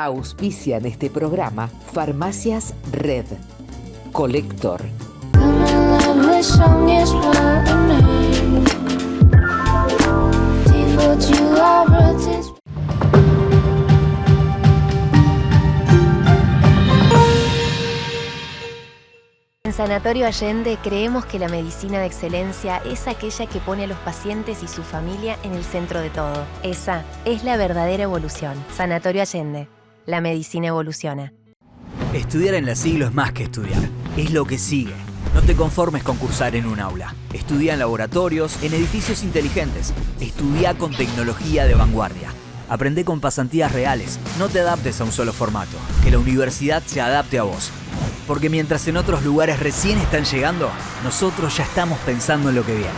Auspician este programa Farmacias Red. Colector. En Sanatorio Allende creemos que la medicina de excelencia es aquella que pone a los pacientes y su familia en el centro de todo. Esa es la verdadera evolución. Sanatorio Allende. La medicina evoluciona. Estudiar en la Siglo es más que estudiar. Es lo que sigue. No te conformes con cursar en un aula. Estudia en laboratorios, en edificios inteligentes. Estudia con tecnología de vanguardia. Aprende con pasantías reales. No te adaptes a un solo formato. Que la universidad se adapte a vos. Porque mientras en otros lugares recién están llegando, nosotros ya estamos pensando en lo que viene.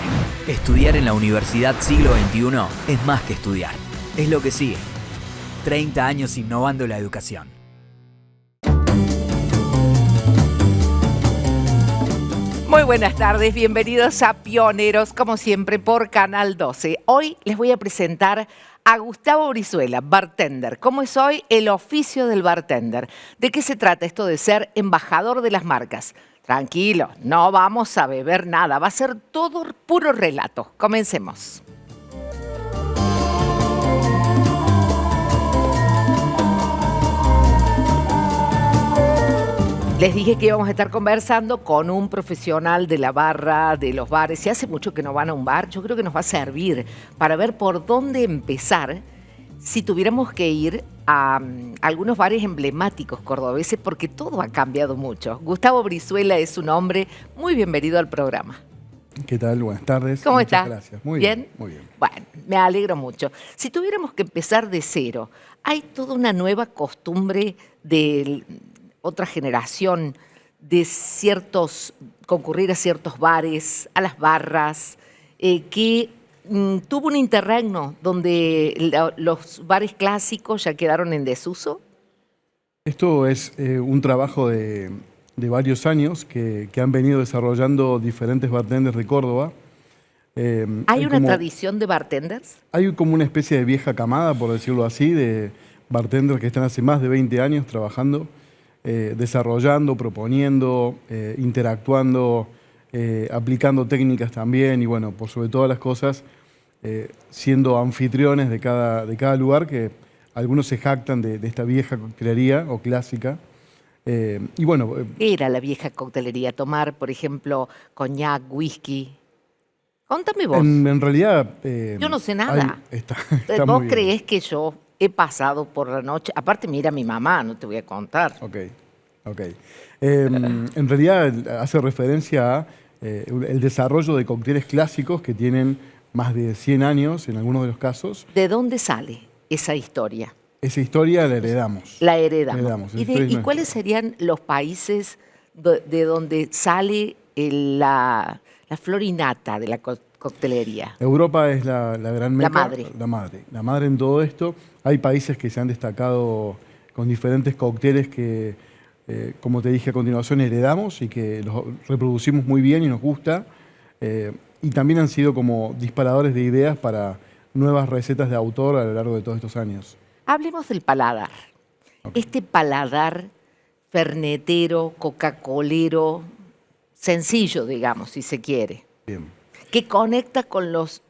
Estudiar en la Universidad Siglo XXI es más que estudiar. Es lo que sigue. 30 años innovando la educación. Muy buenas tardes, bienvenidos a Pioneros, como siempre, por Canal 12. Hoy les voy a presentar a Gustavo Brizuela, bartender. ¿Cómo es hoy el oficio del bartender? ¿De qué se trata esto de ser embajador de las marcas? Tranquilo, no vamos a beber nada, va a ser todo puro relato. Comencemos. Les dije que íbamos a estar conversando con un profesional de la barra, de los bares. Si hace mucho que no van a un bar, yo creo que nos va a servir para ver por dónde empezar si tuviéramos que ir a algunos bares emblemáticos cordobeses, porque todo ha cambiado mucho. Gustavo Brizuela es un hombre. Muy bienvenido al programa. ¿Qué tal? Buenas tardes. ¿Cómo Muchas está? Gracias. Muy ¿Bien? bien. Muy bien. Bueno, me alegro mucho. Si tuviéramos que empezar de cero, hay toda una nueva costumbre de otra generación de concurrir a ciertos bares, a las barras, que tuvo un interregno donde los bares clásicos ya quedaron en desuso. Esto es un trabajo de varios años que han venido desarrollando diferentes bartenders de Córdoba. ¿Hay una tradición de bartenders? Hay como una especie de vieja camada, por decirlo así, de bartenders que están hace más de 20 años trabajando, desarrollando, proponiendo, interactuando, aplicando técnicas también y bueno, por sobre todas las cosas, siendo anfitriones de cada lugar, que algunos se jactan de esta vieja coctelería o clásica. Y bueno, ¿Qué era la vieja coctelería? Tomar, por ejemplo, coñac, whisky. Contame vos. En realidad... yo no sé nada. Está ¿Vos muy bien. creés que yo he pasado por la noche? Aparte, mira a mi mamá, no te voy a contar. Ok. En realidad hace referencia a el desarrollo de cócteles clásicos que tienen más de 100 años en algunos de los casos. ¿De dónde sale esa historia? Esa historia la heredamos. La heredamos. ¿Y Historia cuáles serían los países de donde sale la florinata de la coctelería? Europa es la gran meca. La madre en todo esto. Hay países que se han destacado con diferentes cócteles que, como te dije a continuación, heredamos y que los reproducimos muy bien y nos gusta. Y también han sido como disparadores de ideas para nuevas recetas de autor a lo largo de todos estos años. Hablemos del paladar. Okay. Este paladar fernetero, coca-colero, sencillo, digamos, si se quiere. Bien. Que conecta con los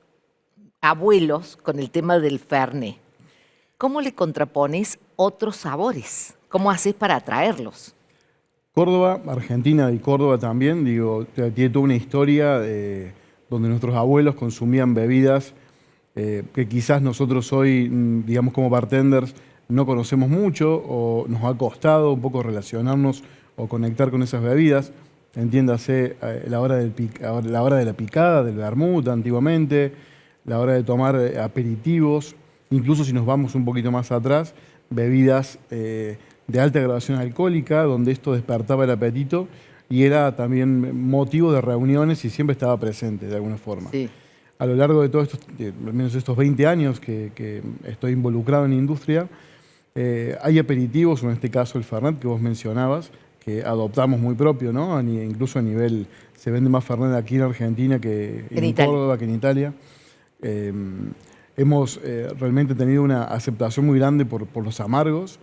abuelos con el tema del fernet. ¿Cómo le contrapones otros sabores? ¿Cómo haces para atraerlos? Córdoba, Argentina y Córdoba también, digo, tiene toda una historia donde nuestros abuelos consumían bebidas que quizás nosotros hoy, digamos como bartenders, no conocemos mucho o nos ha costado un poco relacionarnos o conectar con esas bebidas. Entiéndase la hora de la picada, del vermut antiguamente, la hora de tomar aperitivos, incluso si nos vamos un poquito más atrás, bebidas de alta graduación alcohólica, donde esto despertaba el apetito y era también motivo de reuniones y siempre estaba presente de alguna forma. Sí. A lo largo de todos al menos estos 20 años que estoy involucrado en la industria, hay aperitivos, en este caso el Fernet que vos mencionabas, que adoptamos muy propio, ¿no? Incluso a nivel, se vende más Fernet aquí en Argentina que en Córdoba, que en Italia. Hemos realmente tenido una aceptación muy grande por los amargos,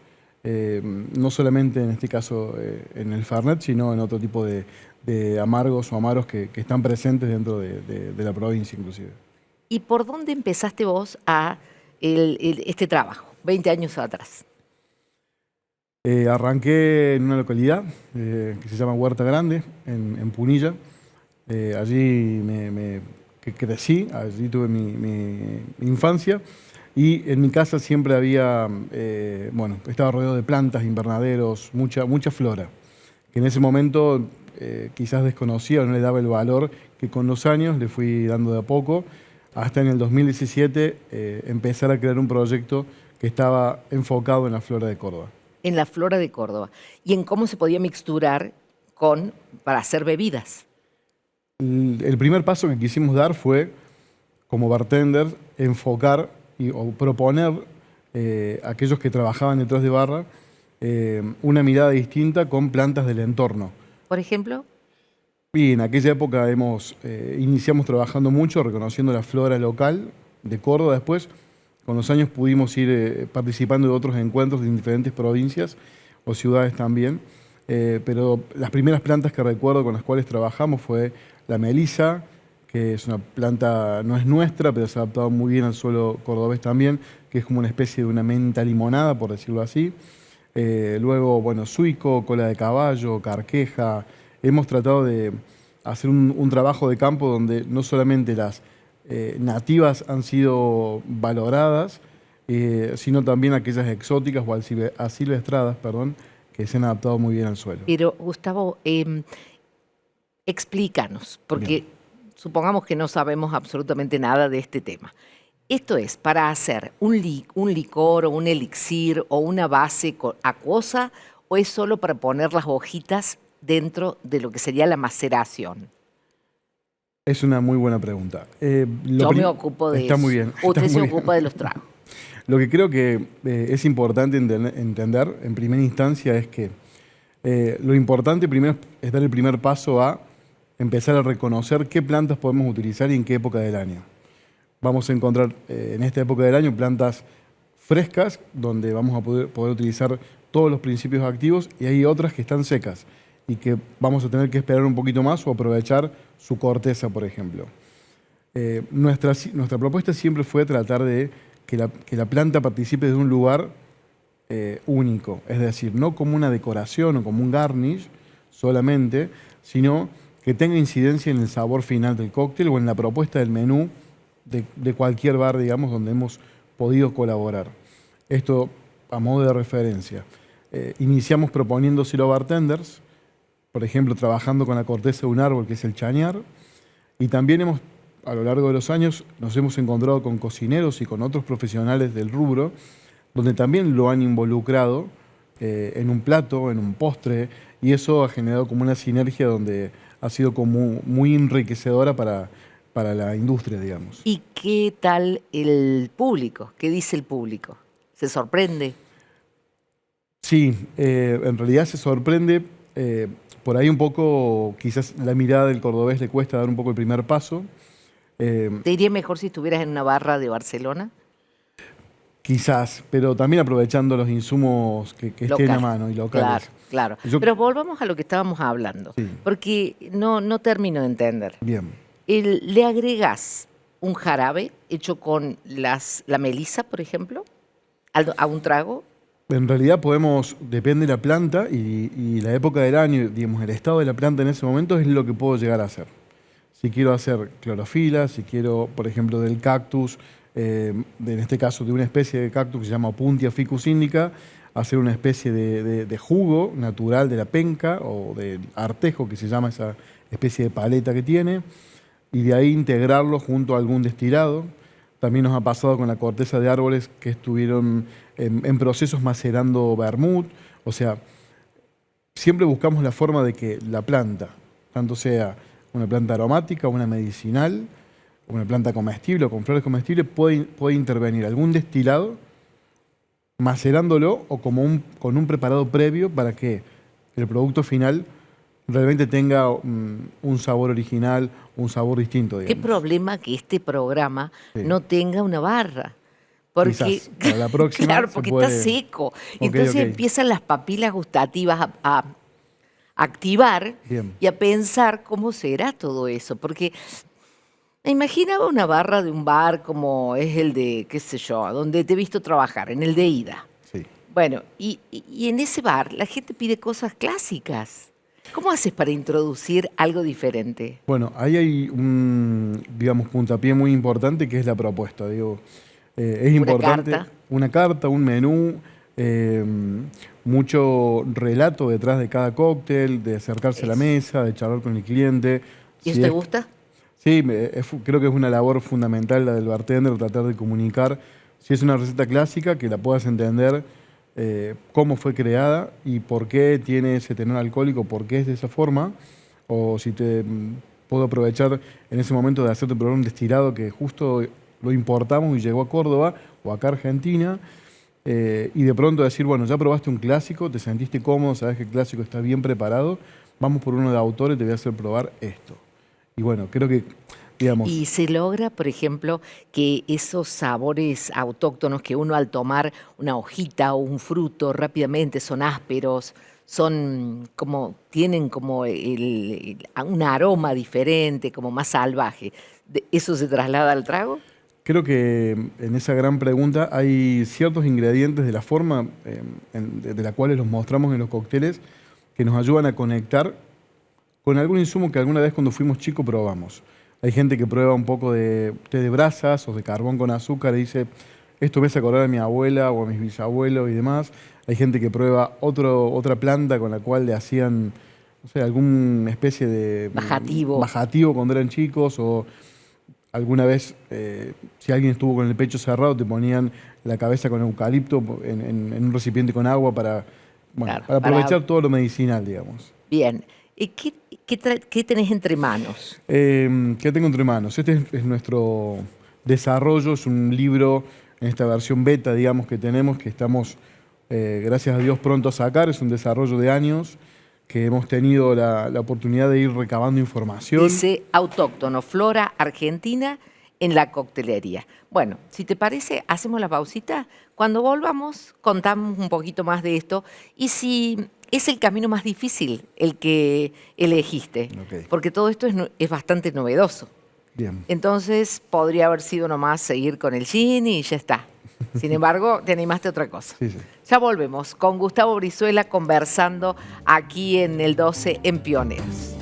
no solamente en este caso en el Fernet, sino en otro tipo de amargos o amaros que están presentes dentro de la provincia inclusive. ¿Y por dónde empezaste vos a este trabajo, 20 años atrás? Arranqué en una localidad que se llama Huerta Grande, en Punilla. Allí que crecí, allí tuve mi infancia. Y en mi casa siempre había, estaba rodeado de plantas, invernaderos, mucha flora, que en ese momento quizás desconocía o no le daba el valor que con los años le fui dando de a poco, hasta en el 2017 empezar a crear un proyecto que estaba enfocado en la flora de Córdoba. En la flora de Córdoba. Y en cómo se podía mixturar para hacer bebidas. El primer paso que quisimos dar fue, como bartender, enfocar o proponer a aquellos que trabajaban detrás de barra una mirada distinta con plantas del entorno. ¿Por ejemplo? Y en aquella época iniciamos trabajando mucho, reconociendo la flora local de Córdoba. Después, con los años pudimos ir participando de otros encuentros de diferentes provincias o ciudades también. Pero las primeras plantas que recuerdo con las cuales trabajamos fue la melisa, que es una planta, no es nuestra, pero se ha adaptado muy bien al suelo cordobés también, que es como una especie de una menta limonada, por decirlo así. Luego, suico, cola de caballo, carqueja. Hemos tratado de hacer un trabajo de campo donde no solamente las nativas han sido valoradas, sino también aquellas exóticas o asilvestradas, que se han adaptado muy bien al suelo. Pero, Gustavo, explícanos, porque Bien. Supongamos que no sabemos absolutamente nada de este tema. ¿Esto es para hacer un licor o un elixir o una base acuosa o es solo para poner las hojitas dentro de lo que sería la maceración? Es una muy buena pregunta. Yo me ocupo de eso. Está muy bien. Usted se ocupa de los tragos. Lo que creo que es importante entender en primera instancia es que lo importante primero es dar el primer paso a empezar a reconocer qué plantas podemos utilizar y en qué época del año. Vamos a encontrar en esta época del año plantas frescas, donde vamos a poder utilizar todos los principios activos, y hay otras que están secas y que vamos a tener que esperar un poquito más o aprovechar su corteza, por ejemplo. Nuestra propuesta siempre fue tratar de que la planta participe de un lugar único, es decir, no como una decoración o como un garnish solamente, sino que tenga incidencia en el sabor final del cóctel o en la propuesta del menú de cualquier bar, digamos, donde hemos podido colaborar. Esto a modo de referencia. Iniciamos proponiéndoselo a bartenders, por ejemplo, trabajando con la corteza de un árbol que es el chañar, y también a lo largo de los años nos hemos encontrado con cocineros y con otros profesionales del rubro, donde también lo han involucrado en un plato, en un postre, y eso ha generado como una sinergia donde ha sido como muy enriquecedora para la industria, digamos. ¿Y qué tal el público? ¿Qué dice el público? ¿Se sorprende? Sí, en realidad se sorprende. Por ahí un poco, quizás la mirada del cordobés le cuesta dar un poco el primer paso. ¿Te iría mejor si estuvieras en una barra de Barcelona? Quizás, pero también aprovechando los insumos que estén a mano y locales. Claro. Pero volvamos a lo que estábamos hablando, sí, porque no termino de entender. Bien. ¿Le agregás un jarabe hecho con la melisa, por ejemplo, a un trago? En realidad depende de la planta y la época del año, digamos, el estado de la planta en ese momento es lo que puedo llegar a hacer. Si quiero hacer clorofila, si quiero, por ejemplo, del cactus, en este caso de una especie de cactus que se llama Opuntia ficus indica, hacer una especie de jugo natural de la penca o del artejo, que se llama esa especie de paleta que tiene, y de ahí integrarlo junto a algún destilado. También nos ha pasado con la corteza de árboles que estuvieron en procesos macerando vermut. O sea, siempre buscamos la forma de que la planta, tanto sea una planta aromática, una medicinal, una planta comestible o con flores comestibles, puede intervenir algún destilado macerándolo o con un preparado previo para que el producto final realmente tenga un sabor original, un sabor distinto, digamos. ¿Qué problema que este programa no tenga una barra? Porque, Quizás, para la próxima claro, se porque puede- está seco. Ok, Entonces ok. empiezan las papilas gustativas a activar Bien. y a pensar cómo será todo eso. Porque me imaginaba una barra de un bar como es el de, qué sé yo, donde te he visto trabajar, en el de Ida. Sí. Bueno, y en ese bar la gente pide cosas clásicas. ¿Cómo haces para introducir algo diferente? Bueno, ahí hay un, digamos, puntapié muy importante que es la propuesta. Digo, es Una importante carta. una carta, un menú, eh, mucho relato detrás de cada cóctel, de acercarse a la Eso. mesa, de charlar con el cliente. ¿Y Si eso te es- gusta? Sí, creo que es una labor fundamental la del bartender, tratar de comunicar si es una receta clásica, que la puedas entender cómo fue creada y por qué tiene ese tenor alcohólico, por qué es de esa forma, o si te puedo aprovechar en ese momento de hacerte probar un destilado que justo lo importamos y llegó a Córdoba o acá a Argentina, y de pronto decir, bueno, ya probaste un clásico, te sentiste cómodo, sabes que el clásico está bien preparado, vamos por uno de autor y te voy a hacer probar esto. Y bueno, creo que, digamos, Y se logra, por ejemplo, que esos sabores autóctonos que uno al tomar una hojita o un fruto rápidamente son ásperos, son como, tienen como un aroma diferente, como más salvaje. ¿Eso se traslada al trago? creo que en esa gran pregunta hay ciertos ingredientes de la forma de la cuales los mostramos en los cócteles que nos ayudan a conectar con algún insumo que alguna vez cuando fuimos chicos probamos. Hay gente que prueba un poco de té de brasas o de carbón con azúcar y dice, esto me hace acordar a mi abuela o a mis bisabuelos y demás. Hay gente que prueba otra planta con la cual le hacían, no sé, alguna especie de Bajativo. bajativo cuando eran chicos, o alguna vez, si alguien estuvo con el pecho cerrado, te ponían la cabeza con eucalipto en un recipiente con agua para, bueno, Claro, para aprovechar para- todo lo medicinal, digamos. Bien. ¿Y qué tenés entre manos? ¿Qué tengo entre manos? Este es nuestro desarrollo, es un libro en esta versión beta, digamos, que tenemos, que estamos, gracias a Dios, pronto a sacar. Es un desarrollo de años que hemos tenido la oportunidad de ir recabando información. Dice autóctono, flora argentina en la coctelería. Bueno, si te parece, hacemos la pausita. Cuando volvamos, contamos un poquito más de esto y si es el camino más difícil el que elegiste, Ok. porque todo esto es bastante novedoso. Bien. Entonces, podría haber sido nomás seguir con el gin y ya está. Sin embargo, te animaste a otra cosa. Sí, sí. Ya volvemos con Gustavo Brizuela conversando aquí en el 12 en Pioneros.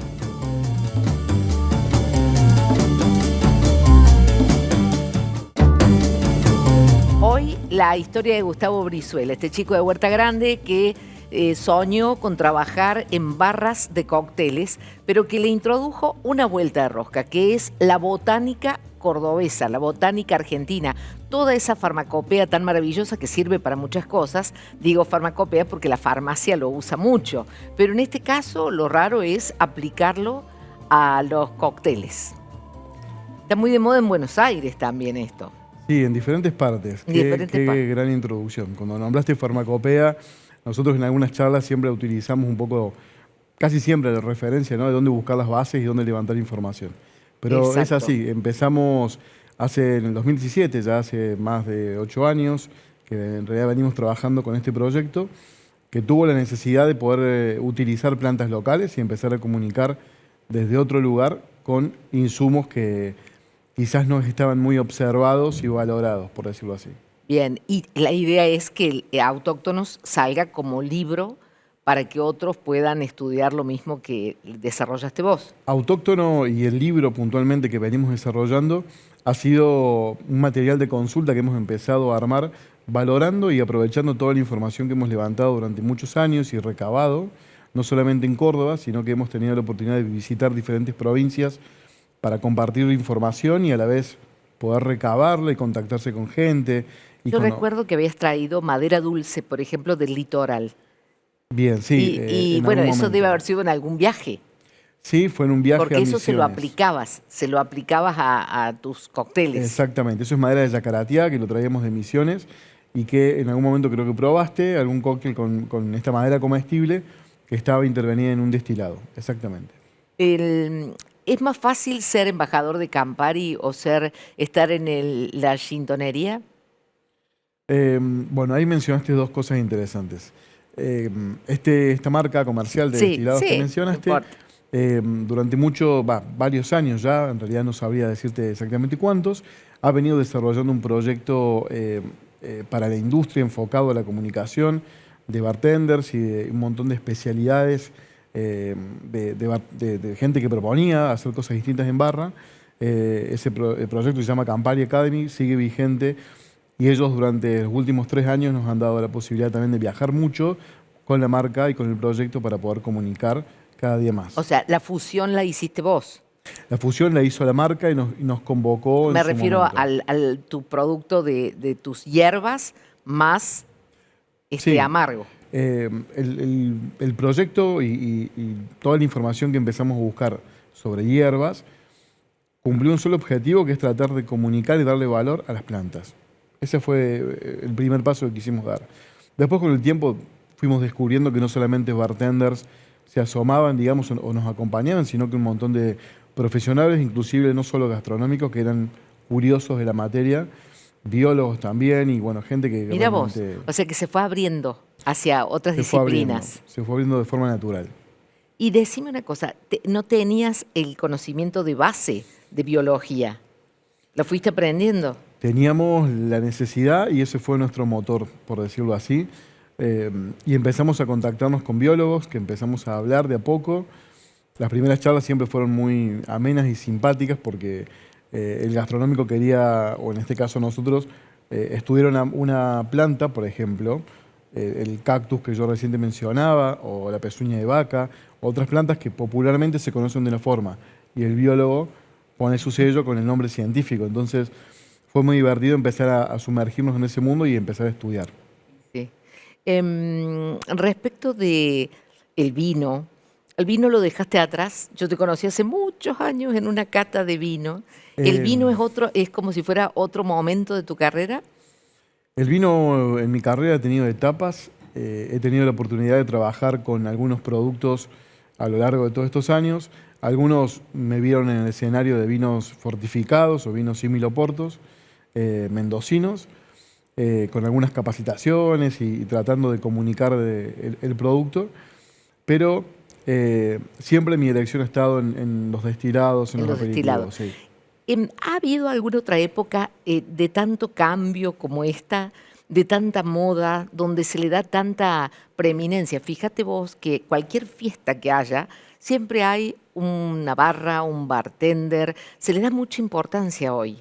Hoy la historia de Gustavo Brizuela, este chico de Huerta Grande que soñó con trabajar en barras de cócteles, pero que le introdujo una vuelta de rosca, que es la botánica cordobesa, la botánica argentina, toda esa farmacopea tan maravillosa que sirve para muchas cosas. Digo farmacopea porque la farmacia lo usa mucho, pero en este caso lo raro es aplicarlo a los cócteles. Está muy de moda en Buenos Aires también esto. Sí, en diferentes partes. En Qué, diferentes qué partes. gran introducción. Cuando nombraste farmacopea, nosotros en algunas charlas siempre utilizamos un poco, casi siempre la referencia, ¿no? De dónde buscar las bases y dónde levantar información. Pero es Exacto. así, empezamos en el 2017, ya hace más de 8 años, que en realidad venimos trabajando con este proyecto, que tuvo la necesidad de poder utilizar plantas locales y empezar a comunicar desde otro lugar con insumos que quizás no estaban muy observados y valorados, por decirlo así. Bien, y la idea es que el Autóctonos salga como libro para que otros puedan estudiar lo mismo que desarrollaste vos. Autóctono y el libro puntualmente que venimos desarrollando ha sido un material de consulta que hemos empezado a armar valorando y aprovechando toda la información que hemos levantado durante muchos años y recabado, no solamente en Córdoba, sino que hemos tenido la oportunidad de visitar diferentes provincias para compartir información y a la vez poder recabarla y contactarse con gente. Yo recuerdo que habías traído madera dulce, por ejemplo, del litoral. Bien, sí. Y en bueno, algún eso momento. debe haber sido en algún viaje, Sí, fue en un viaje porque a eso se lo Misiones. aplicabas a tus cócteles. Exactamente, eso es madera de yacaratía que lo traíamos de Misiones y que en algún momento creo que probaste algún cóctel con esta madera comestible que estaba intervenida en un destilado. Exactamente. ¿Es más fácil ser embajador de Campari o estar en la gintonería? Bueno, ahí mencionaste dos cosas interesantes. Esta marca comercial de Sí, destilados sí, que no mencionaste, importa. durante varios años ya, en realidad no sabría decirte exactamente cuántos, ha venido desarrollando un proyecto para la industria enfocado a la comunicación de bartenders y de un montón de especialidades de gente que proponía hacer cosas distintas en barra. El proyecto se llama Campari Academy, sigue vigente y ellos durante los últimos 3 años nos han dado la posibilidad también de viajar mucho con la marca y con el proyecto para poder comunicar cada día más. O sea, la fusión la hiciste vos. La fusión la hizo la marca y nos convocó Me en su refiero momento. al tu producto de tus hierbas más Sí. amargo. El proyecto y toda la información que empezamos a buscar sobre hierbas cumplió un solo objetivo, que es tratar de comunicar y darle valor a las plantas. Ese fue el primer paso que quisimos dar. Después, con el tiempo, fuimos descubriendo que no solamente bartenders se asomaban, digamos, o nos acompañaban, sino que un montón de profesionales, inclusive no solo gastronómicos, que eran curiosos de la materia, biólogos también, y bueno, gente que Mira vos, realmente o sea que se fue abriendo hacia otras se fue abriendo, disciplinas. se fue abriendo de forma natural. Y decime una cosa, ¿no tenías el conocimiento de base de biología? ¿Lo fuiste aprendiendo? Teníamos la necesidad y ese fue nuestro motor, por decirlo así. Y empezamos a contactarnos con biólogos, que empezamos a hablar de a poco. Las primeras charlas siempre fueron muy amenas y simpáticas porque el gastronómico quería, o en este caso nosotros, estudiar una planta, por ejemplo, el cactus que yo recién mencionaba, o la pezuña de vaca, otras plantas que popularmente se conocen de una forma. Y el biólogo pone su sello con el nombre científico. Entonces fue muy divertido empezar a sumergirnos en ese mundo y empezar a estudiar. Sí. Respecto de el vino lo dejaste atrás. Yo te conocí hace muchos años en una cata de vino. ¿El vino es como si fuera otro momento de tu carrera? El vino en mi carrera ha tenido etapas. He tenido la oportunidad de trabajar con algunos productos a lo largo de todos estos años. Algunos me vieron en el escenario de vinos fortificados o vinos similoportos, mendocinos, con algunas capacitaciones y tratando de comunicar el producto. Pero siempre mi dirección ha estado en los destilados, en los destilados. aperitivos. Sí. ¿Ha habido alguna otra época de tanto cambio como esta, de tanta moda, donde se le da tanta preeminencia? Fíjate vos que cualquier fiesta que haya, siempre hay una barra, un bartender, se le da mucha importancia hoy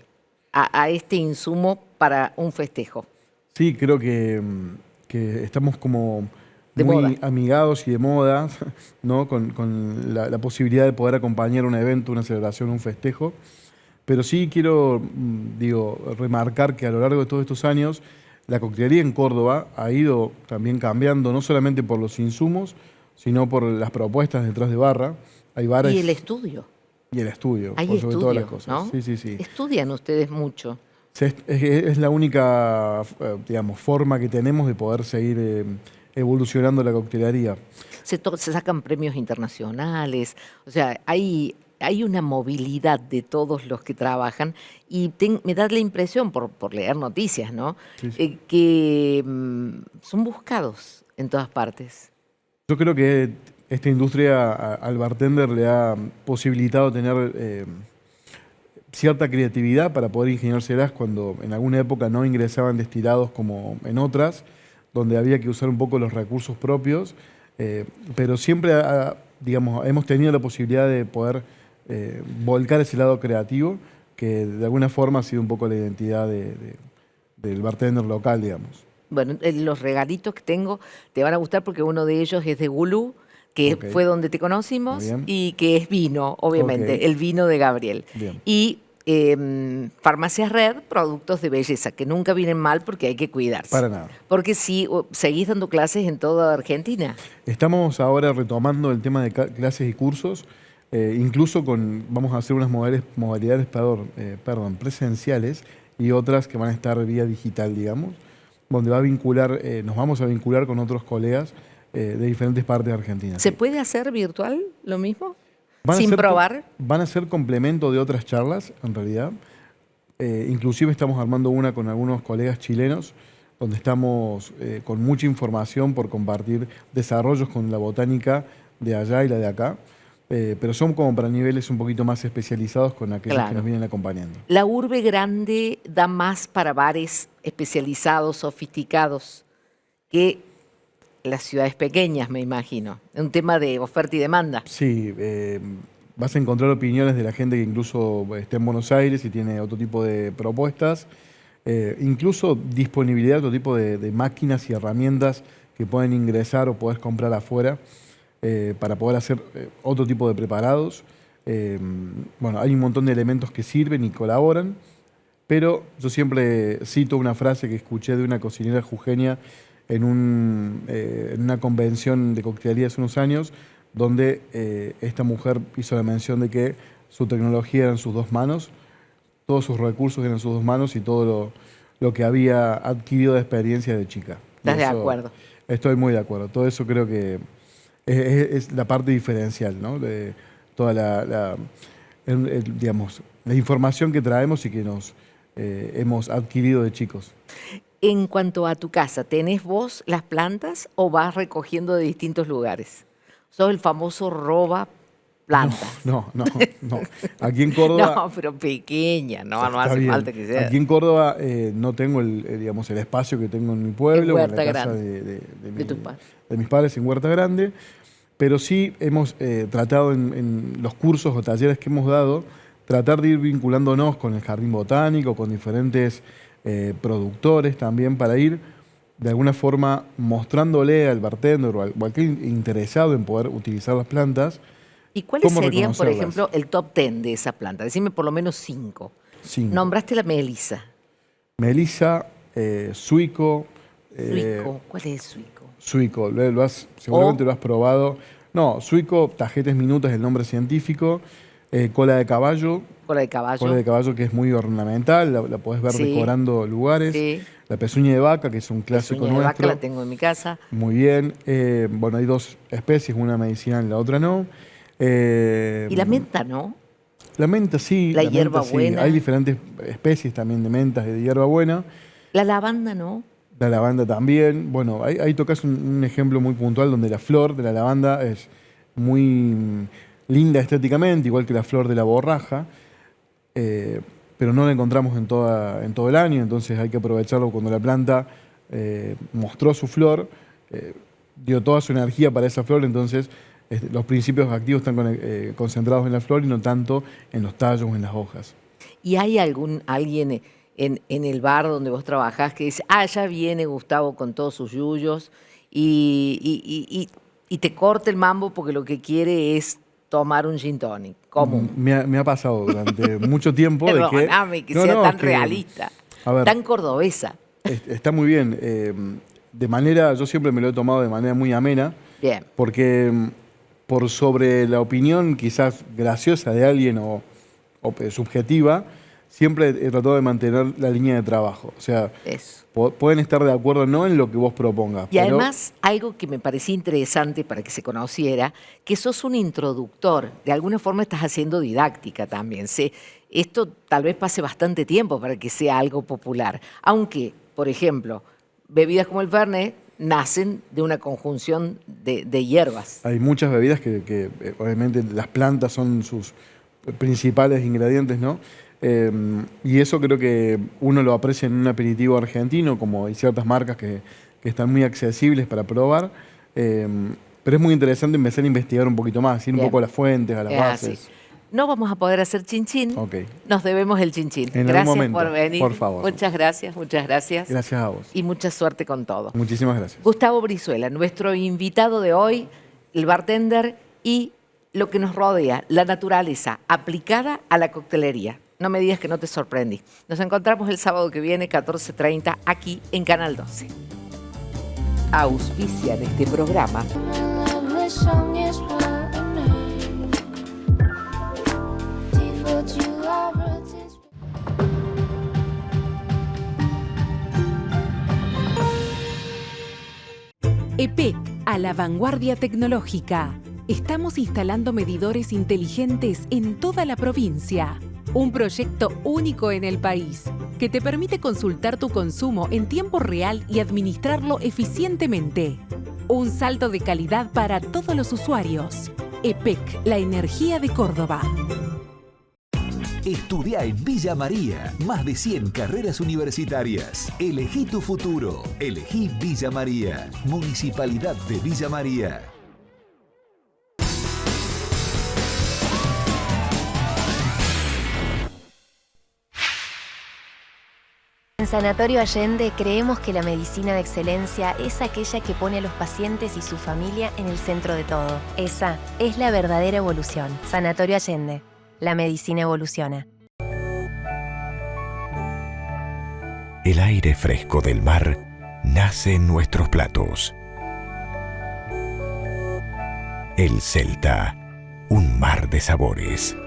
a este insumo para un festejo. Sí, creo que estamos como De muy moda. amigados y de moda, ¿no? Con la posibilidad de poder acompañar un evento, una celebración, un festejo. Pero sí quiero, remarcar que a lo largo de todos estos años, la coctelería en Córdoba ha ido también cambiando, no solamente por los insumos, sino por las propuestas detrás de barra. Hay bares Y el estudio. y el estudio, Hay por sobre todas las estudio, cosas. ¿no? Sí, sí, sí. Estudian ustedes mucho. Es la única, forma que tenemos de poder seguir evolucionando la coctelería. Se sacan premios internacionales, o sea, hay una movilidad de todos los que trabajan y me da la impresión, por leer noticias, ¿no? Sí, sí. Que son buscados en todas partes. Yo creo que esta industria al bartender le ha posibilitado tener cierta creatividad para poder ingeniárselas cuando en alguna época no ingresaban destilados como en otras, donde había que usar un poco los recursos propios, pero siempre, hemos tenido la posibilidad de poder volcar ese lado creativo, que de alguna forma ha sido un poco la identidad del bartender local, digamos. Bueno, los regalitos que tengo te van a gustar porque uno de ellos es de Gulú, que Ok. fue donde te conocimos, Muy bien. y que es vino, obviamente, Ok. el vino de Gabriel. Bien. Y Farmacias Red, productos de belleza, que nunca vienen mal porque hay que cuidarse. Para nada. Porque sí, seguís dando clases en toda Argentina. Estamos ahora retomando el tema de clases y cursos, incluso vamos a hacer unas modalidades presenciales y otras que van a estar vía digital, digamos, donde nos vamos a vincular con otros colegas de diferentes partes de Argentina. ¿Se puede hacer virtual lo mismo? Van a ¿Sin ser probar? Van a ser complemento de otras charlas, en realidad. Inclusive estamos armando una con algunos colegas chilenos, donde estamos con mucha información por compartir desarrollos con la botánica de allá y la de acá. Pero son como para niveles un poquito más especializados con aquellos Claro. que nos vienen acompañando. La urbe grande da más para bares especializados, sofisticados, que las ciudades pequeñas, me imagino. Es un tema de oferta y demanda. Sí, vas a encontrar opiniones de la gente que incluso está en Buenos Aires y tiene otro tipo de propuestas, incluso disponibilidad de otro tipo de máquinas y herramientas que pueden ingresar o podés comprar afuera para poder hacer otro tipo de preparados. Bueno, hay un montón de elementos que sirven y colaboran, pero yo siempre cito una frase que escuché de una cocinera jujeña en una convención de coctelería hace unos años, donde esta mujer hizo la mención de que su tecnología era en sus dos manos, todos sus recursos eran en sus dos manos y todo lo que había adquirido de experiencia de chica. ¿Estás Y de eso, acuerdo? Estoy muy de acuerdo. Todo eso creo que es la parte diferencial, ¿no? De toda digamos, la información que traemos y que nos hemos adquirido de chicos. En cuanto a tu casa, ¿tenés vos las plantas o vas recogiendo de distintos lugares? ¿Sos el famoso roba plantas? No. Aquí en Córdoba... No, pero pequeña, no Está hace bien. falta que sea. Aquí en Córdoba no tengo digamos, el espacio que tengo en mi pueblo, En o en Huerta la casa Grande, de tus padres. de mis padres en Huerta Grande, pero sí hemos tratado en los cursos o talleres que hemos dado, tratar de ir vinculándonos con el jardín botánico, con diferentes productores también, para ir de alguna forma mostrándole al bartender o a cualquier interesado en poder utilizar las plantas. ¿Y cuáles cómo serían, por reconocerlas. ejemplo, el top 10 de esa planta? Decime por lo menos 5. 5. Nombraste la melisa. Melisa, suico. Suico. ¿Cuál es el suico? Suico, seguramente lo has probado. No, suico, tagetes minuta es el nombre científico. Cola de caballo. Cola de caballo. Cola de caballo que es muy ornamental, la podés ver Sí. decorando lugares. Sí. La pezuña de vaca, que es un clásico Pezuña de nuestro. vaca la tengo en mi casa. Muy bien. Bueno, hay dos especies, una medicinal y la otra no. Y la menta, ¿no? La menta sí. La menta, hierbabuena. Sí. Hay diferentes especies también de mentas, de hierbabuena. La lavanda, ¿no? La lavanda también. Bueno, ahí tocas un ejemplo muy puntual donde la flor de la lavanda es muy linda estéticamente, igual que la flor de la borraja, pero no la encontramos en todo el año, entonces hay que aprovecharlo cuando la planta mostró su flor, dio toda su energía para esa flor, entonces los principios activos están concentrados en la flor y no tanto en los tallos o en las hojas. ¿Y hay alguien en el bar donde vos trabajás que dice, ya viene Gustavo con todos sus yuyos y te corta el mambo porque lo que quiere es tomar un gin tonic? ¿Cómo? Me ha pasado durante mucho tiempo de que... Perdóname que sea tan realista, a ver, tan cordobesa. está muy bien. Yo siempre me lo he tomado de manera muy amena, Bien. porque por sobre la opinión quizás graciosa de alguien o subjetiva, siempre he tratado de mantener la línea de trabajo. O sea, Eso. pueden estar de acuerdo no en lo que vos propongas. Y pero además, algo que me parecía interesante para que se conociera, que sos un introductor. De alguna forma estás haciendo didáctica también. Esto tal vez pase bastante tiempo para que sea algo popular. Aunque, por ejemplo, bebidas como el Fernet nacen de una conjunción de hierbas. hay muchas bebidas que obviamente las plantas son sus principales ingredientes, ¿no? Y eso creo que uno lo aprecia en un aperitivo argentino, como hay ciertas marcas que están muy accesibles para probar. Pero es muy interesante empezar a investigar un poquito más, ir un Bien. poco a las fuentes, a las Es bases. así. No vamos a poder hacer chinchín. Ok. Nos debemos el chinchín. En algún Gracias momento, por venir. por favor. Muchas gracias, muchas gracias. Gracias a vos. Y mucha suerte con todo. Muchísimas gracias. Gustavo Brizuela, nuestro invitado de hoy, el bartender y lo que nos rodea, la naturaleza aplicada a la coctelería. No me digas que no te sorprendí. Nos encontramos el sábado que viene, 14:30, aquí en Canal 12. Auspician este programa EPEC, a la vanguardia tecnológica. Estamos instalando medidores inteligentes en toda la provincia. Un proyecto único en el país que te permite consultar tu consumo en tiempo real y administrarlo eficientemente. Un salto de calidad para todos los usuarios. EPEC, la energía de Córdoba. Estudia en Villa María. Más de 100 carreras universitarias. Elegí tu futuro. Elegí Villa María. Municipalidad de Villa María. En Sanatorio Allende creemos que la medicina de excelencia es aquella que pone a los pacientes y su familia en el centro de todo. Esa es la verdadera evolución. Sanatorio Allende. La medicina evoluciona. El aire fresco del mar nace en nuestros platos. El Celta, un mar de sabores.